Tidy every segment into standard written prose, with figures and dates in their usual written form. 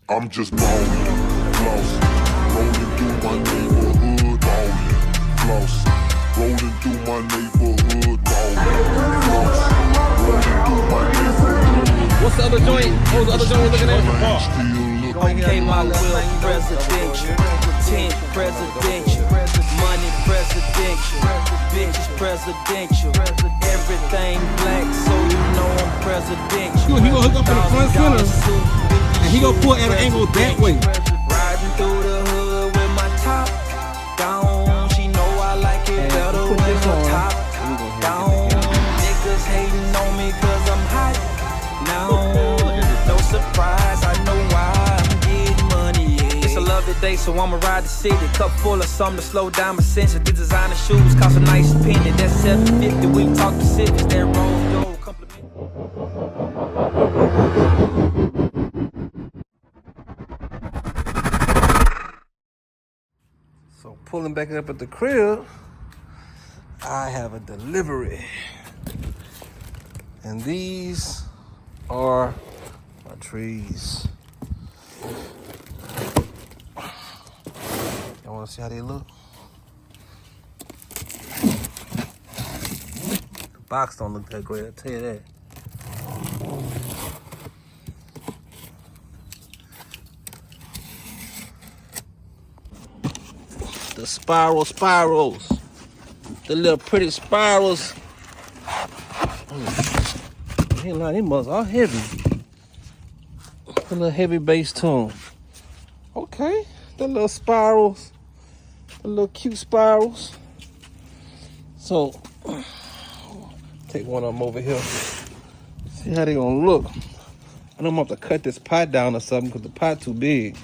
I'm just ballin', flossing, rolling through my neighborhood, ballin', flossing, rolling through my neighborhood, ballin', flossing, rolling through my neighborhood. What's the other joint? What was the other joint we're looking at? Okay, my will presidential, 10 presidential, money presidential, bitches presidential, everything black, so you know I'm presidential. He gonna hook up in the front center, and he gonna pull at an angle that way. Riding through the hood with my top down, she know I like it better when the top down. Niggas hating on me cause I'm hot now. No surprise, I know why I'm getting money. Yeah. It's a lovely day, so I'ma ride the city. Cup full of something to slow down my senses. The designer shoes cost a nice penny. That's $750. We talk Pacifics, that Rolls Gold compliment. So pulling back up at the crib, I have a delivery, and these are my trees. Y'all wanna see how they look? The box don't look that great, I'll tell you that. The spirals, the little pretty spirals. Hey, these mugs are heavy. A little heavy bass tone. Okay, the little spirals, the little cute spirals. So, take one of them over here. See how they gonna look. I know I'm gonna have to cut this pot down or something because the pot too big.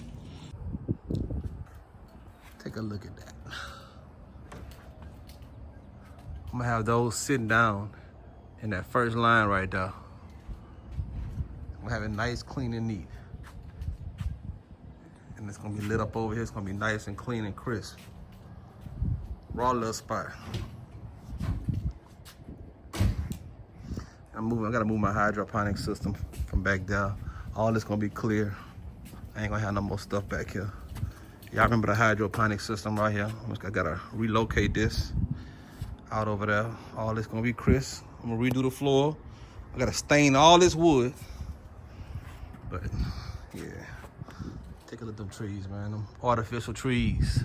Take a look at that. I'm gonna have those sitting down in that first line right there. I'm gonna have it nice, clean, and neat. And it's gonna be lit up over here. It's gonna be nice and clean and crisp. Raw little spot. I gotta move my hydroponic system from back there. All this gonna be clear. I ain't gonna have no more stuff back here. Y'all remember the hydroponic system right here? I gotta relocate this out over there. All this gonna be crisp. I'm gonna redo the floor. I gotta stain all this wood. But yeah, take a look at them trees, man. Them artificial trees.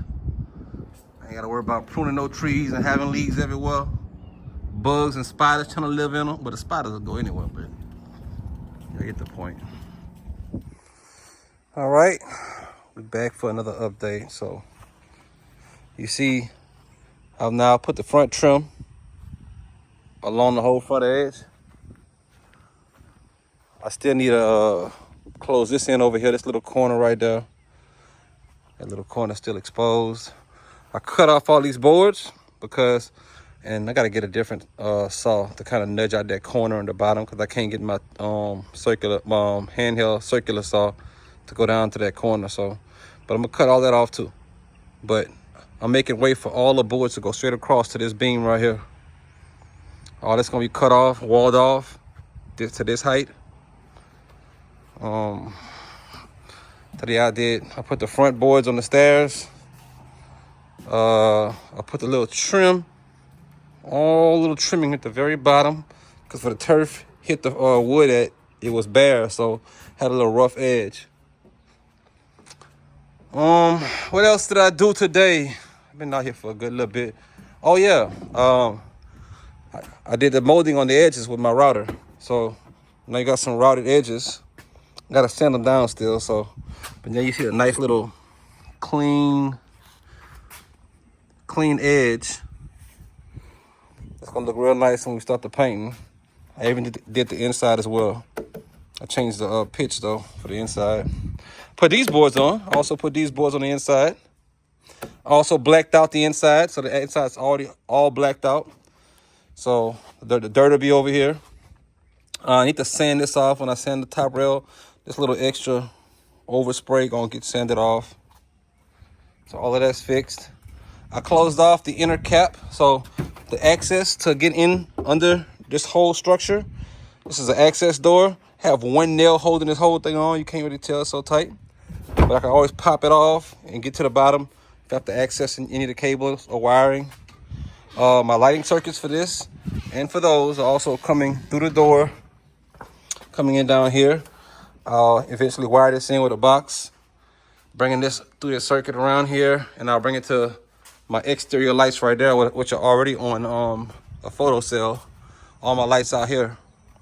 I ain't gotta worry about pruning no trees and having leaves everywhere. Bugs and spiders trying to live in them, but the spiders will go anywhere, but you get the point. All right, we're back for another update. So you see, I've now put the front trim along the whole front edge. I still need to close this in over here, this little corner right there. That little corner still exposed. I cut off all these boards because, and I gotta get a different saw to kind of nudge out that corner on the bottom because I can't get my handheld circular saw to go down to that corner. So, but I'm gonna cut all that off too. But I'm making way for all the boards to go straight across to this beam right here. All that's gonna be cut off, walled off to this height. Today I put the front boards on the stairs. I put the little trim, all little trimming at the very bottom, because for the turf hit the wood it was bare, so had a little rough edge. What else did I do today? I've been out here for a good little bit. Oh yeah, I did the molding on the edges with my router. So now you got some routed edges. Gotta sand them down still, so, but then you see a nice little clean edge. It's gonna look real nice when we start the painting. I even did the inside as well. I changed the pitch though for the inside. Put these boards on. I also put these boards on the inside. I also blacked out the inside, so the inside's already all blacked out. So the dirt will be over here. I need to sand this off. When I sand the top rail, this little extra overspray gonna get sanded off. So all of that's fixed. I closed off the inner cap, so the access to get in under this whole structure. This is an access door. Have one nail holding this whole thing on. You can't really tell, it's so tight. but I can always pop it off and get to the bottom if I have to access any of the cables or wiring. My lighting circuits for this and for those are also coming through the door, coming in down here. I'll eventually wire this in with a box, bringing this through the circuit around here, and I'll bring it to my exterior lights right there, which are already on a photo cell. All my lights out here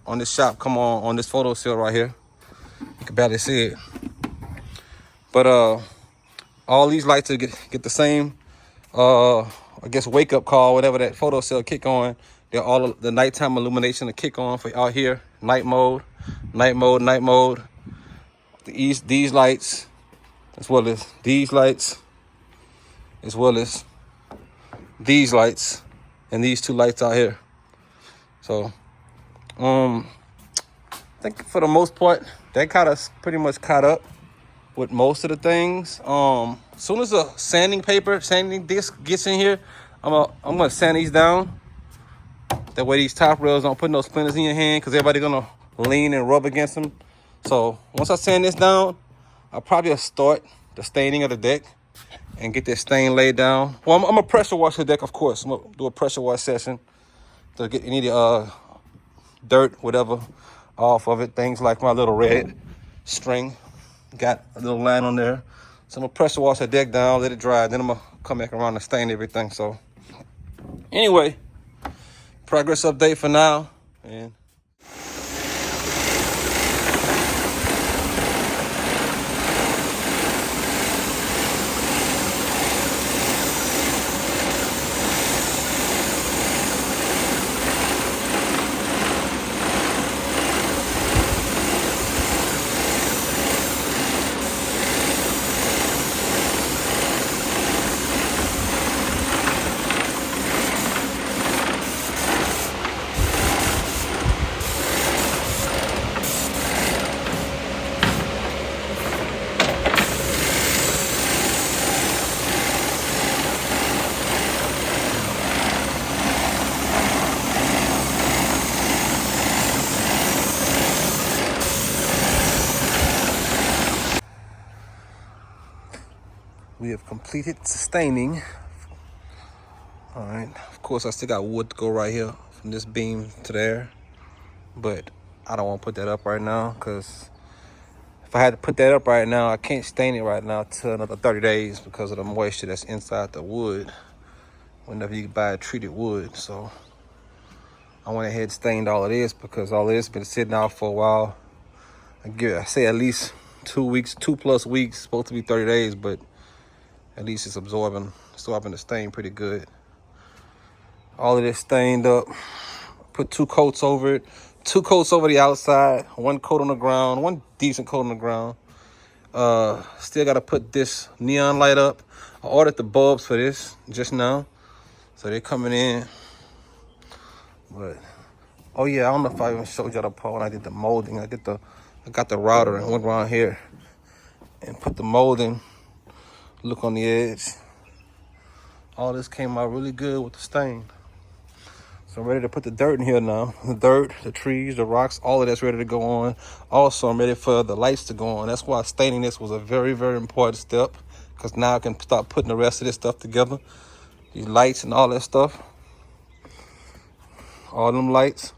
on this shop come on this photo cell right here. You can barely see it. But all these lights will get the same, I guess, wake up call, whatever that photo cell kick on. They're all the nighttime illumination to kick on for out here. Night mode, night mode, night mode. These lights, as well as these lights, as well as these lights, and these two lights out here. So, I think for the most part, that kind of pretty much caught up with most of the things. As soon as the sanding disc gets in here, I'm gonna sand these down. That way these top rails don't put no splinters in your hand, because everybody's gonna lean and rub against them. So once I sand this down, I'll probably start the staining of the deck and get this stain laid down. Well, I'm gonna pressure wash the deck, of course. I'm gonna do a pressure wash session to get any dirt, whatever, off of it. Things like my little red string, got a little line on there. So I'm gonna pressure wash the deck down, let it dry, then I'm gonna come back around and stain everything. So anyway, progress update for now. And we have completed staining. All right, of course I still got wood to go right here from this beam to there, but I don't want to put that up right now, because if I had to put that up right now, I can't stain it right now till another 30 days because of the moisture that's inside the wood whenever you buy treated wood. So I went ahead and stained all of this, because all of this been sitting out for a while. I say at least 2 weeks, 2+ weeks, supposed to be 30 days, but at least it's absorbing the stain pretty good. All of this stained up. Put 2 coats over it. 2 coats over the outside. 1 coat on the ground. 1 decent coat on the ground. Still got to put this neon light up. I ordered the bulbs for this just now, so they're coming in. But oh yeah, I don't know if I even showed y'all the part when I did the molding. I got the router and went around here and put the molding. Look on the edge. All this came out really good with the stain. So I'm ready to put the dirt in here now. The dirt, the trees, the rocks, all of that's ready to go on. Also, I'm ready for the lights to go on. That's why staining this was a very, very important step, because now I can start putting the rest of this stuff together. These lights and all that stuff. All them lights,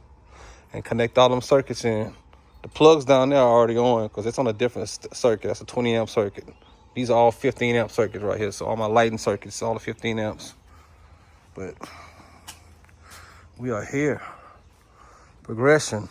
and connect all them circuits in. The plugs down there are already on, because it's on a different circuit. That's a 20 amp circuit. These are all 15 amp circuits right here. So all my lighting circuits, all the 15 amps. But we are here. Progression.